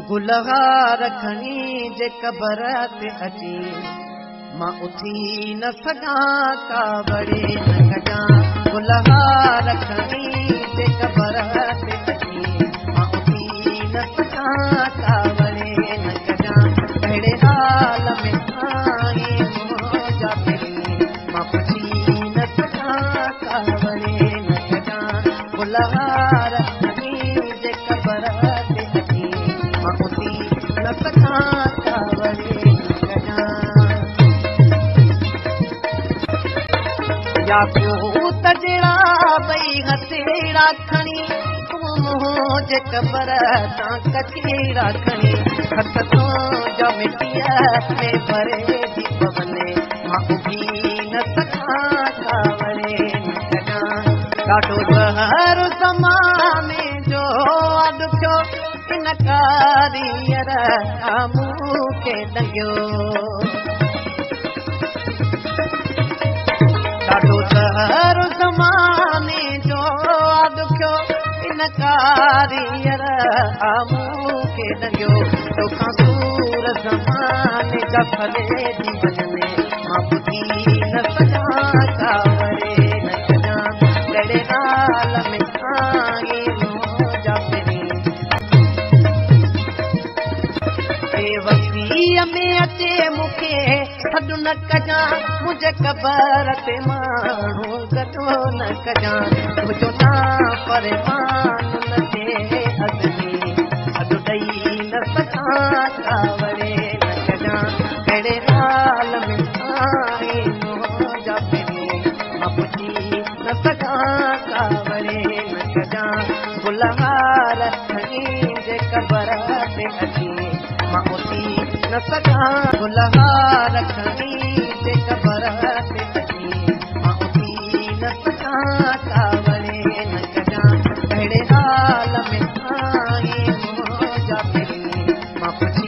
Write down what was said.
गुलहार खणी जे कबर ते अची मां उथी न सघां कावड़े न कजां गुलहार खणी जे कबर ते अची मां उथी न सघां कावड़े न कजां अहिड़े हाल में आई मुंहिंजा दिलि मां पुछी न सघां कावड़े न कजां गुलहार खणी जे कबर ते अची मां उथी न सघां कावड़े न कजां या पूत जहिड़ा ॿई हथेड़ा खणी तूं मुंहिंजे कबर तां कचेड़ा खणी हथ तुंहिंजा मिटीअ में भरे थी पवने मां उभी न सघां कावड़े न कजां ॾाढो ज़हर ज़माने जो ॾुखियो इन कारीअर मूंखे ॾंगियो ॾाढो ज़हर ज़माने जो ॾुखियो इन कारीअर मूंखे ॾंगियो तोखां सूर ज़माने जा भले थी वञनि मां ॿुधी न सघां कावड़े न कजां अहिड़े हाल में आई मुंहिंजा दिलि वसीअ में अचे मूंखे सॾु न कजां मुंहिंजे कबर ते माण्हू गॾो न कजां तुंहिंजो नाम परेशान न थिए अॻिते सॾु ॾेई न सघां कावड़े न कजां अहिड़े हाल में आई मुंहिंजा दिलि मां पुछी न सघां कावड़े न कजां गुलहार खणी जे कबर ते अची मां उथी न सघां गुलहार खणी जे कबर ते अची मां उथी न सघां कावड़े न कजां अहिड़े हाल में आई मुंहिंजा दिलि मां पुछी